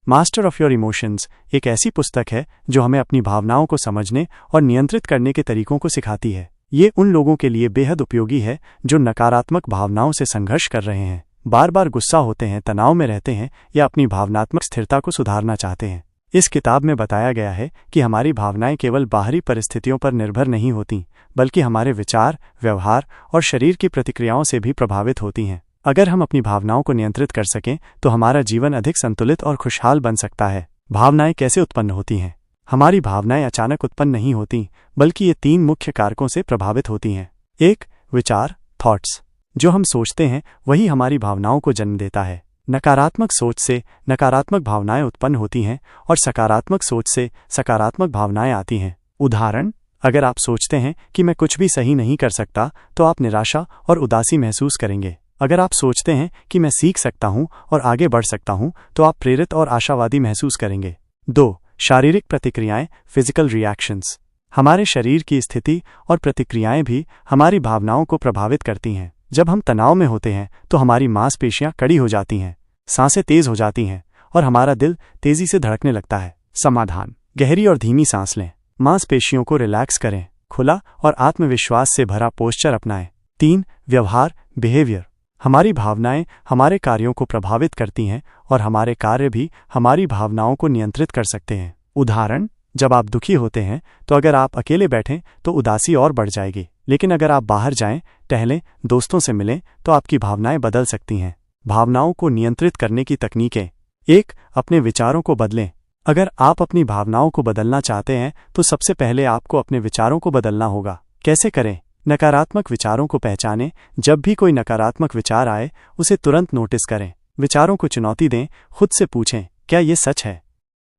Master of your emotions एक ऐसी पुस्तक है जो हमें अपनी भावनाओं को समझने और नियंत्रित करने के तरीकों को सिखाती है। ये उन लोगों के लिए बेहद उपयोगी है जो नकारात्मक भावनाओं से संघर्ष कर रहे हैं, बार बार गुस्सा होते हैं, तनाव में रहते हैं या अपनी भावनात्मक स्थिरता को सुधारना चाहते हैं। इस किताब में बताया गया है कि हमारी भावनाएं केवल बाहरी परिस्थितियों पर निर्भर नहीं होती, बल्कि हमारे विचार, व्यवहार और शरीर की प्रतिक्रियाओं से भी प्रभावित होती हैं। अगर हम अपनी भावनाओं को नियंत्रित कर सकें तो हमारा जीवन अधिक संतुलित और खुशहाल बन सकता है। भावनाएं कैसे उत्पन्न होती हैं? हमारी भावनाएं अचानक उत्पन्न नहीं होती, बल्कि ये 3 मुख्य कारकों से प्रभावित होती हैं। 1. विचार, थॉट्स। जो हम सोचते हैं वही हमारी भावनाओं को जन्म देता है। नकारात्मक सोच से नकारात्मक भावनाएं उत्पन्न होती हैं और सकारात्मक सोच से सकारात्मक भावनाएं आती हैं। उदाहरण, अगर आप सोचते हैं कि मैं कुछ भी सही नहीं कर सकता तो आप निराशा और उदासी महसूस करेंगे। अगर आप सोचते हैं कि मैं सीख सकता हूं और आगे बढ़ सकता हूं तो आप प्रेरित और आशावादी महसूस करेंगे। 2. शारीरिक प्रतिक्रियाएं, फिजिकल रिएक्शंस। हमारे शरीर की स्थिति और प्रतिक्रियाएं भी हमारी भावनाओं को प्रभावित करती हैं। जब हम तनाव में होते हैं तो हमारी मांसपेशियां कड़ी हो जाती हैं, सांसें तेज हो जाती हैं और हमारा दिल तेजी से धड़कने लगता है। समाधान: गहरी और धीमी सांस लें, मांसपेशियों को रिलैक्स करें, खुला और आत्मविश्वास से भरा पोस्चर अपनाएं। 3. व्यवहार, बिहेवियर। हमारी भावनाएं हमारे कार्यों को प्रभावित करती हैं और हमारे कार्य भी हमारी भावनाओं को नियंत्रित कर सकते हैं। उदाहरण, जब आप दुखी होते हैं तो अगर आप अकेले बैठें तो उदासी और बढ़ जाएगी, लेकिन अगर आप बाहर जाएं, टहलें, दोस्तों से मिलें तो आपकी भावनाएं बदल सकती हैं। भावनाओं को नियंत्रित करने की तकनीकें। 1. अपने विचारों को बदलें। अगर आप अपनी भावनाओं को बदलना चाहते हैं तो सबसे पहले आपको अपने विचारों को बदलना होगा। कैसे करें? नकारात्मक विचारों को पहचानें। जब भी कोई नकारात्मक विचार आए उसे तुरंत नोटिस करें। विचारों को चुनौती दें, खुद से पूछें, क्या ये सच है?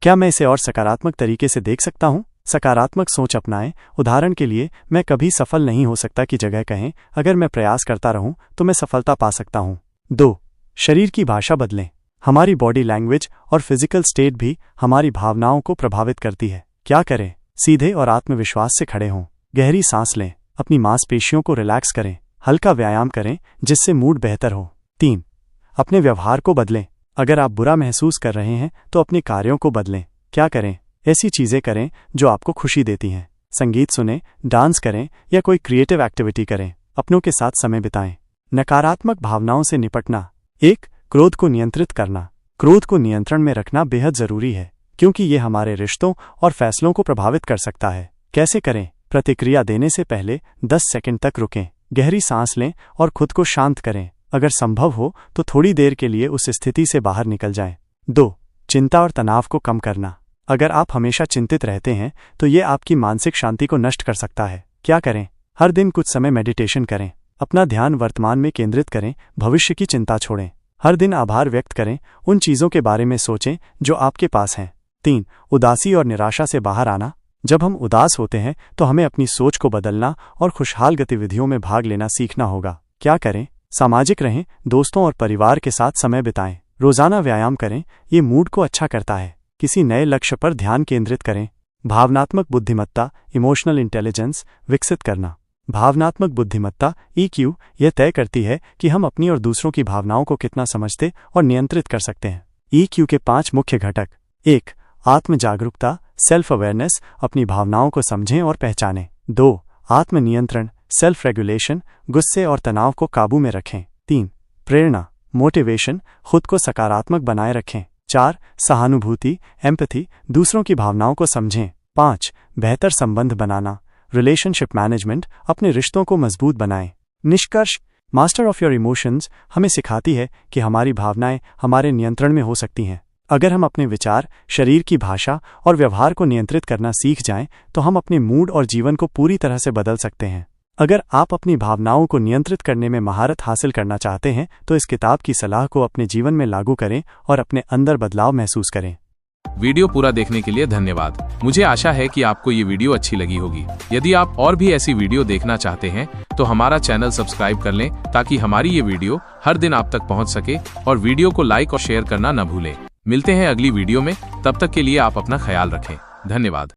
क्या मैं इसे और सकारात्मक तरीके से देख सकता हूँ? सकारात्मक सोच अपनाएं। उदाहरण के लिए, मैं कभी सफल नहीं हो सकता की जगह कहें, अगर मैं प्रयास करता रहूं तो मैं सफलता पा सकता हूं। 2. शरीर की भाषा बदलें। हमारी बॉडी लैंग्वेज और फिजिकल स्टेट भी हमारी भावनाओं को प्रभावित करती है। क्या करें? सीधे और आत्मविश्वास से खड़े हों, गहरी सांस लें, अपनी मांसपेशियों को रिलैक्स करें, हल्का व्यायाम करें जिससे मूड बेहतर हो। 3. अपने व्यवहार को बदलें। अगर आप बुरा महसूस कर रहे हैं तो अपने कार्यों को बदलें। क्या करें? ऐसी चीजें करें जो आपको खुशी देती हैं। संगीत सुनें, डांस करें या कोई क्रिएटिव एक्टिविटी करें। अपनों के साथ समय बिताएं। नकारात्मक भावनाओं से निपटना। 1. क्रोध को नियंत्रित करना। क्रोध को नियंत्रण में रखना बेहद जरूरी है क्योंकि ये हमारे रिश्तों और फैसलों को प्रभावित कर सकता है। कैसे करें? प्रतिक्रिया देने से पहले 10 सेकंड तक रुकें, गहरी सांस लें और खुद को शांत करें। अगर संभव हो तो थोड़ी देर के लिए उस स्थिति से बाहर निकल जाएं। 2. चिंता और तनाव को कम करना। अगर आप हमेशा चिंतित रहते हैं तो ये आपकी मानसिक शांति को नष्ट कर सकता है। क्या करें? हर दिन कुछ समय मेडिटेशन करें, अपना ध्यान वर्तमान में केंद्रित करें, भविष्य की चिंता छोड़ें। हर दिन आभार व्यक्त करें, उन चीजों के बारे में सोचें जो आपके पास हैं। 3. उदासी और निराशा से बाहर आना। जब हम उदास होते हैं तो हमें अपनी सोच को बदलना और खुशहाल गतिविधियों में भाग लेना सीखना होगा। क्या करें? सामाजिक रहें, दोस्तों और परिवार के साथ समय बिताएं, रोजाना व्यायाम करें, ये मूड को अच्छा करता है। किसी नए लक्ष्य पर ध्यान केंद्रित करें। भावनात्मक बुद्धिमत्ता, इमोशनल इंटेलिजेंस विकसित करना। भावनात्मक बुद्धिमत्ता EQ यह तय करती है कि हम अपनी और दूसरों की भावनाओं को कितना समझते और नियंत्रित कर सकते हैं। EQ के 5 मुख्य घटक। 1. आत्म जागरूकता, सेल्फ अवेयरनेस, अपनी भावनाओं को समझें और पहचानें। 2. आत्म नियंत्रण, सेल्फ रेगुलेशन, गुस्से और तनाव को काबू में रखें। 3. प्रेरणा, मोटिवेशन, खुद को सकारात्मक बनाए रखें। 4. सहानुभूति, एम्पैथी, दूसरों की भावनाओं को समझें। 5. बेहतर संबंध बनाना, रिलेशनशिप मैनेजमेंट, अपने रिश्तों को मजबूत बनाएं। निष्कर्ष: मास्टर ऑफ योर इमोशंस हमें सिखाती है कि हमारी भावनाएं हमारे नियंत्रण में हो सकती हैं। अगर हम अपने विचार, शरीर की भाषा और व्यवहार को नियंत्रित करना सीख जाएं तो हम अपने मूड और जीवन को पूरी तरह से बदल सकते हैं। अगर आप अपनी भावनाओं को नियंत्रित करने में महारत हासिल करना चाहते हैं तो इस किताब की सलाह को अपने जीवन में लागू करें और अपने अंदर बदलाव महसूस करें। वीडियो पूरा देखने के लिए धन्यवाद। मुझे आशा है कि आपको ये वीडियो अच्छी लगी होगी। यदि आप और भी ऐसी वीडियो देखना चाहते हैं तो हमारा चैनल सब्सक्राइब कर लें ताकि हमारी ये वीडियो हर दिन आप तक पहुंच सके, और वीडियो को लाइक और शेयर करना न भूलें। मिलते हैं अगली वीडियो में, तब तक के लिए आप अपना ख्याल रखें। धन्यवाद।